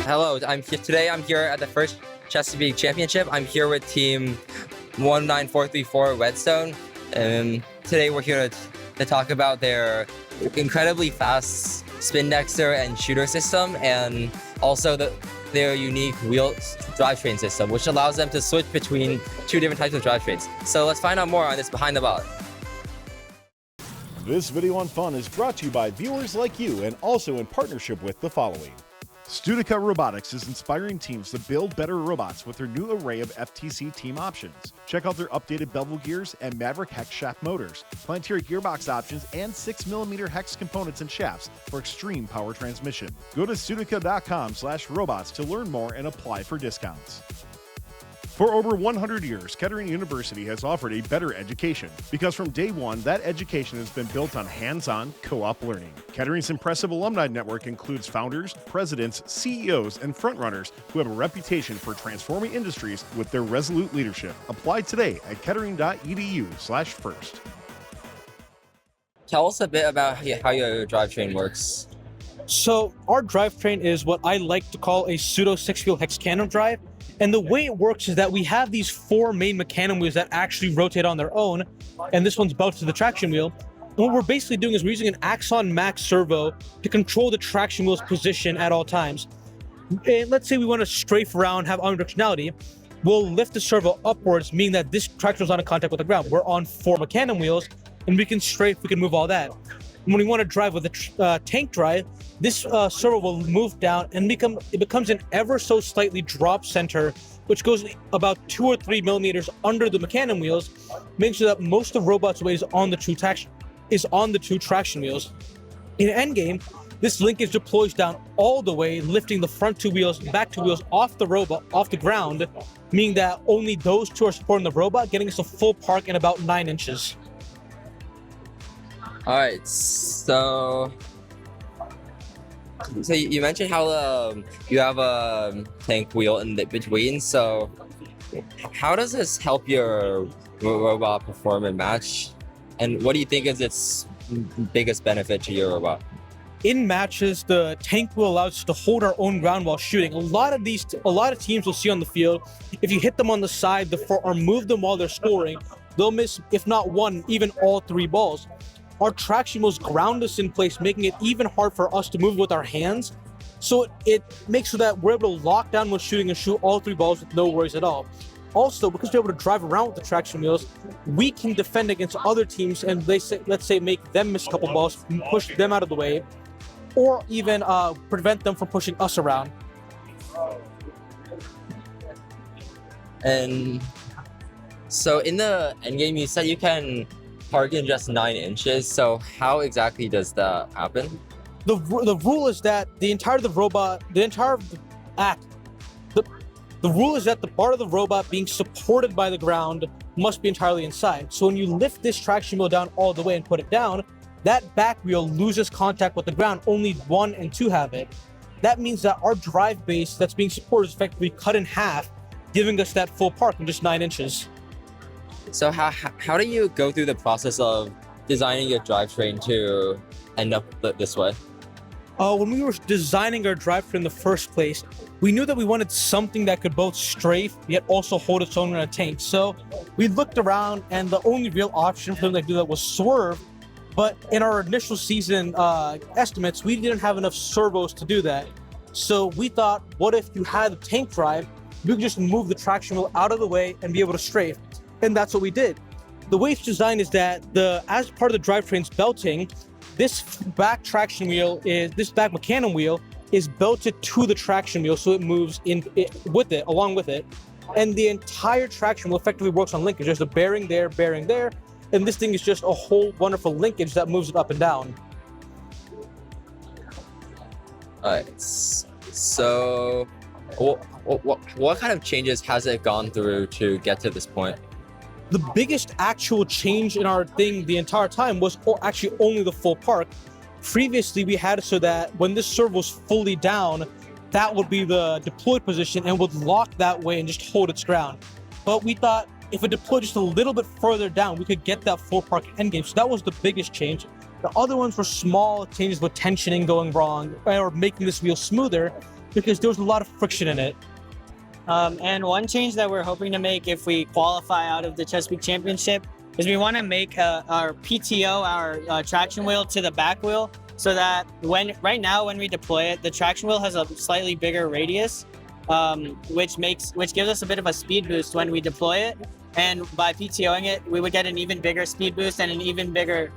Hello, today I'm here at the first Chesapeake Championship. I'm here with team 19434 Redstone. Today we're here to talk about their incredibly fast Spindexer and shooter system, and also their unique wheel drivetrain system, which allows them to switch between two different types of drivetrains. So let's find out more on this behind the bot. This video on fun is brought to you by viewers like you and also in partnership with the following. Spindexer Robotics is inspiring teams to build better robots with their new array of FTC team options. Check out their updated bevel gears and Maverick hex shaft motors, planetary gearbox options, and 6mm hex components and shafts for extreme power transmission. Go to Spindexer.com/robots to learn more and apply for discounts. For over 100 years, Kettering University has offered a better education because from day one, that education has been built on hands-on, co-op learning. Kettering's impressive alumni network includes founders, presidents, CEOs, and frontrunners who have a reputation for transforming industries with their resolute leadership. Apply today at kettering.edu/first. Tell us a bit about how your drivetrain works. So our drivetrain is what I like to call a pseudo six-wheel hexcanum drive. And the way it works is that we have these four main mecanum wheels that actually rotate on their own, and this one's belted to the traction wheel. And what we're basically doing is we're using an Axon Max servo to control the traction wheel's position at all times. And let's say we want to strafe around, have omnidirectionality, we'll lift the servo upwards, meaning that this traction wheel's not in contact with the ground. We're on four mecanum wheels, and we can strafe, we can move all that. And when we want to drive with a tank drive, this servo will move down and it becomes an ever so slightly drop center, which goes about 2 or 3 millimeters under the mecanum wheels, making sure that most of the robot's weight is on the two traction wheels. In endgame, this linkage deploys down all the way, lifting the front two wheels, back two wheels off the robot, off the ground, meaning that only those two are supporting the robot, getting us a full park in about 9 inches. All right, so you mentioned how you have a tank wheel in between. So how does this help your robot perform and match? And what do you think is its biggest benefit to your robot? In matches, the tank wheel allows us to hold our own ground while shooting. A lot of teams will see on the field, if you hit them on the side or move them while they're scoring, they'll miss, if not one, even all 3 balls. Our traction wheels ground us in place, making it even hard for us to move with our hands. So it makes so that we're able to lock down when shooting and shoot all 3 balls with no worries at all. Also, because we're able to drive around with the traction wheels, we can defend against other teams and let's say make them miss a couple balls, push them out of the way, or even prevent them from pushing us around. And so in the endgame, you said you can park in just 9 inches. So how exactly does that happen? The rule is that the rule is that the part of the robot being supported by the ground must be entirely inside. So when you lift this traction wheel down all the way and put it down, that back wheel loses contact with the ground. Only 1 and 2 have it. That means that our drive base that's being supported is effectively cut in half, giving us that full park in just 9 inches. So how do you go through the process of designing your drivetrain to end up this way? When we were designing our drivetrain in the first place, we knew that we wanted something that could both strafe yet also hold its own in a tank. So we looked around, and the only real option for them to do that was swerve. But in our initial season estimates, we didn't have enough servos to do that. So we thought, what if you had a tank drive, we could just move the traction wheel out of the way and be able to strafe. And that's what we did. The way it's designed is that as part of the drivetrain's belting, this back mecanum wheel is belted to the traction wheel, so it moves along with it. And the entire traction wheel effectively works on linkage. There's a bearing there, and this thing is just a whole wonderful linkage that moves it up and down. All right, so what kind of changes has it gone through to get to this point? The biggest actual change in our thing the entire time was actually only the full park. Previously, we had it so that when this servo was fully down, that would be the deployed position and would lock that way and just hold its ground. But we thought if it deployed just a little bit further down, we could get that full park endgame. So that was the biggest change. The other ones were small changes with tensioning going wrong or making this wheel smoother. because there was a lot of friction in it. And one change that we're hoping to make if we qualify out of the Chesapeake Championship is we want to make our PTO, our traction wheel, to the back wheel, so that right now when we deploy it, the traction wheel has a slightly bigger radius, which gives us a bit of a speed boost when we deploy it. And by PTOing it, we would get an even bigger speed boost and an even bigger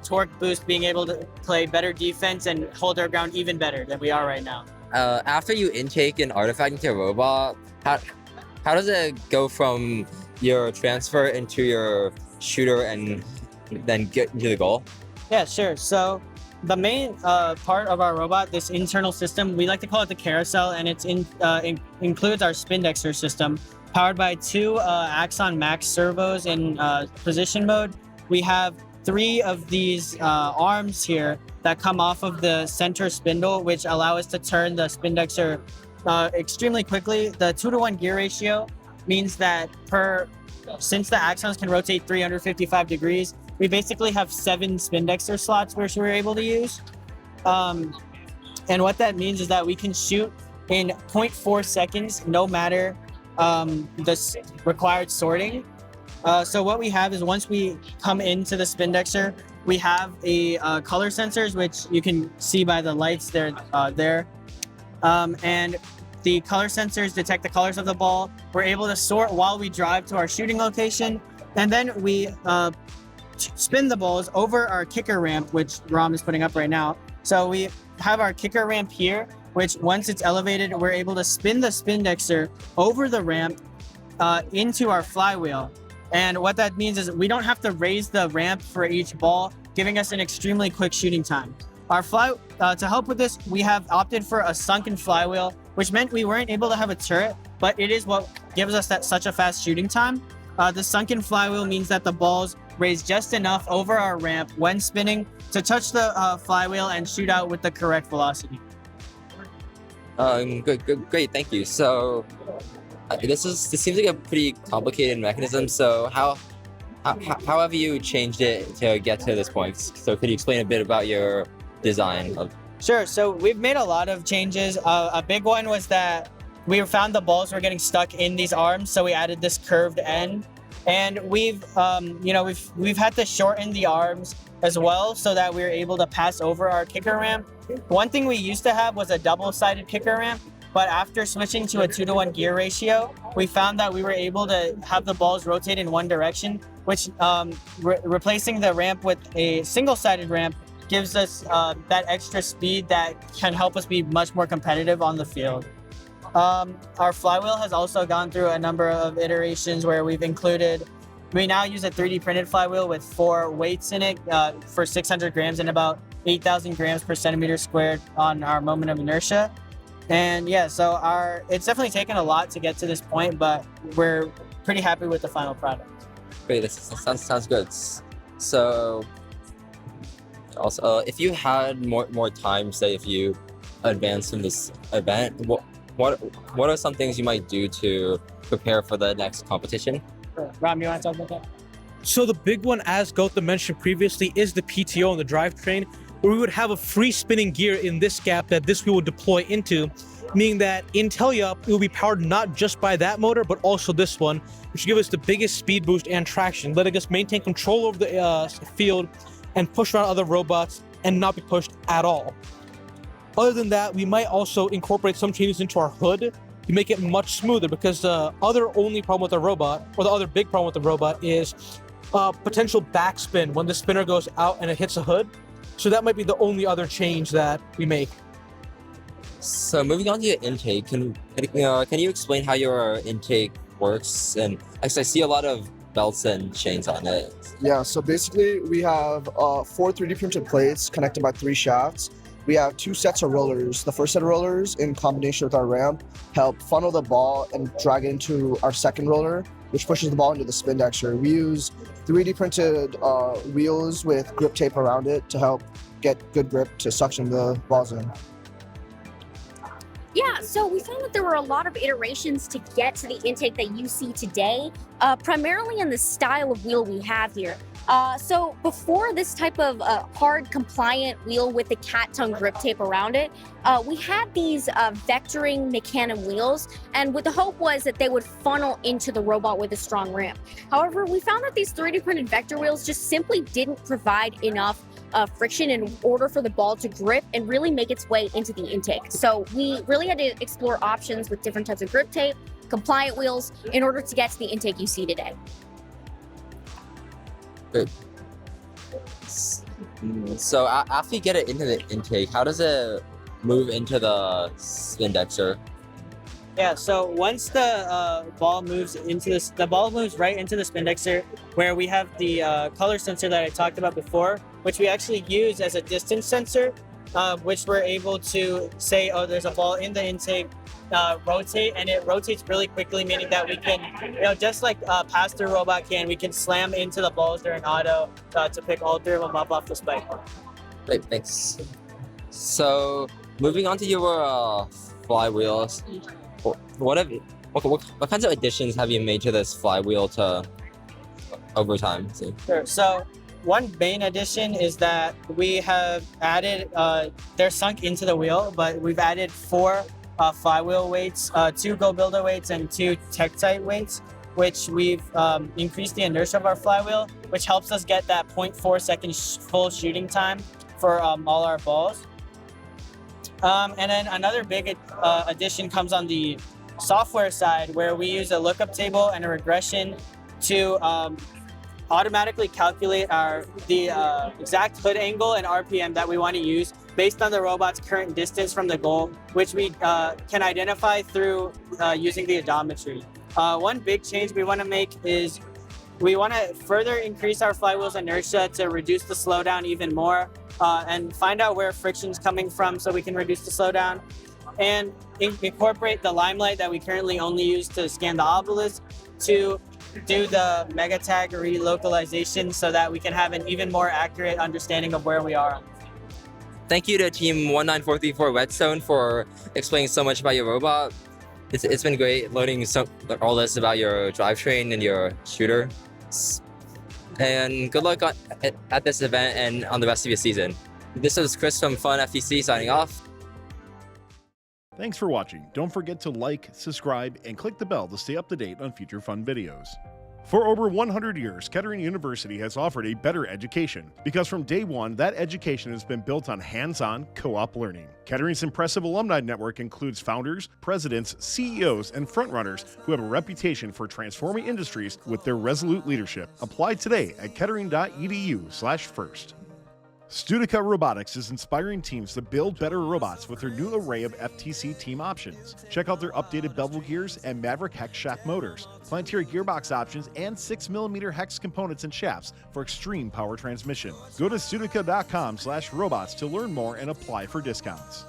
torque boost, being able to play better defense and hold our ground even better than we are right now. After you intake an artifact into a robot, how does it go from your transfer into your shooter and then get into the goal? Yeah, sure. So the main part of our robot, this internal system, we like to call it the carousel, and it includes our Spindexer system, powered by 2 Axon Max servos in position mode. We have 3 of these arms here that come off of the center spindle, which allow us to turn the Spindexer extremely quickly. The 2-to-1 gear ratio means that since the axons can rotate 355 degrees, we basically have 7 Spindexer slots which we're able to use. And what that means is that we can shoot in 0.4 seconds, no matter the required sorting. So what we have is, once we come into the Spindexer, we have a color sensors, which you can see by the lights there. And the color sensors detect the colors of the ball. We're able to sort while we drive to our shooting location, and then we spin the balls over our kicker ramp, which Ram is putting up right now. So we have our kicker ramp here, which once it's elevated, we're able to spin the Spindexer over the ramp into our flywheel. And what that means is we don't have to raise the ramp for each ball, giving us an extremely quick shooting time. To help with this, we have opted for a sunken flywheel, which meant we weren't able to have a turret, but it is what gives us such a fast shooting time. The sunken flywheel means that the balls raise just enough over our ramp when spinning to touch the flywheel and shoot out with the correct velocity. Great, thank you. So this seems like a pretty complicated mechanism. So how have you changed it to get to this point? So could you explain a bit about your design of? Sure. So we've made a lot of changes. A big one was that we found the balls were getting stuck in these arms, so we added this curved end. And we've had to shorten the arms as well, so that we were able to pass over our kicker ramp. One thing we used to have was a double-sided kicker ramp, but after switching to a 2-to-1 gear ratio, we found that we were able to have the balls rotate in one direction, which replacing the ramp with a single-sided ramp gives us that extra speed that can help us be much more competitive on the field. Our flywheel has also gone through a number of iterations where we now use a 3D printed flywheel with 4 weights in it for 600 grams and about 8,000 grams per centimeter squared on our moment of inertia. And yeah, so it's definitely taken a lot to get to this point, but we're pretty happy with the final product. Great, this sounds good. So also, if you had more time, say if you advance in this event, what are some things you might do to prepare for the next competition? Ram, you want to talk about that? So the big one, as Gautam mentioned previously, is the PTO and the drivetrain, where we would have a free spinning gear in this gap that this wheel would deploy into, meaning that in Teleup, it will be powered not just by that motor, but also this one, which will give us the biggest speed boost and traction, letting us maintain control over the field and push around other robots and not be pushed at all. Other than that, we might also incorporate some changes into our hood to make it much smoother, because the other only problem with the robot, or the other big problem with the robot, is potential backspin when the spinner goes out and it hits a hood. So that might be the only other change that we make. So moving on to your intake, can you explain how your intake works? And actually, I see a lot of belts and chains on it. Yeah, so basically we have 4 3D printed plates connected by 3 shafts. We have 2 sets of rollers. The first set of rollers, in combination with our ramp, help funnel the ball and drag it into our second roller, which pushes the ball into the Spindexer. We use 3D printed wheels with grip tape around it to help get good grip to suction the balls in. Yeah, so we found that there were a lot of iterations to get to the intake that you see today, primarily in the style of wheel we have here. So before this type of hard compliant wheel with the cat tongue grip tape around it, we had these vectoring mecanum wheels, and what the hope was that they would funnel into the robot with a strong ramp. However, we found that these 3D printed vector wheels just simply didn't provide enough friction in order for the ball to grip and really make its way into the intake. So we really had to explore options with different types of grip tape, compliant wheels, in order to get to the intake you see today. Good. So after you get it into the intake, how does it move into the Spindexer? Yeah, so once the ball moves into this, the ball moves right into the Spindexer, where we have the color sensor that I talked about before, which we actually use as a distance sensor, which we're able to say, oh, there's a ball in the intake, rotate, and it rotates really quickly, meaning that we can, just like pass-through robot can, we can slam into the balls during auto to pick all three of them up off the spike. Great, thanks. So moving on to your flywheels, what kinds of additions have you made to this flywheel to over time? Sure. So one main addition is that we have added, they're sunk into the wheel, but we've added 4 flywheel weights, 2 Go Builder weights and 2 Tektite weights, which we've increased the inertia of our flywheel, which helps us get that 0.4 second full shooting time for all our balls. And then another big addition comes on the software side, where we use a lookup table and a regression to automatically calculate the exact hood angle and RPM that we want to use based on the robot's current distance from the goal, which we can identify through using the odometry. One big change we want to make is we want to further increase our flywheel's inertia to reduce the slowdown even more, and find out where friction's coming from so we can reduce the slowdown, and incorporate the limelight that we currently only use to scan the obelisk to do the mega tag relocalization so that we can have an even more accurate understanding of where we are. Thank you to Team 19434 Redstone for explaining so much about your robot. It's been great learning all this about your drivetrain and your shooter. And good luck at this event and on the rest of your season. This is Chris from Fun FTC signing off. Thanks for watching. Don't forget to like, subscribe, and click the bell to stay up to date on future fun videos. For over 100 years, Kettering University has offered a better education because from day one, that education has been built on hands-on, co-op learning. Kettering's impressive alumni network includes founders, presidents, CEOs, and frontrunners who have a reputation for transforming industries with their resolute leadership. Apply today at kettering.edu/first. Studica Robotics is inspiring teams to build better robots with their new array of FTC team options. Check out their updated bevel gears and Maverick hex shaft motors, Planetary gearbox options, and 6mm hex components and shafts for extreme power transmission. Go to studica.com/robots to learn more and apply for discounts.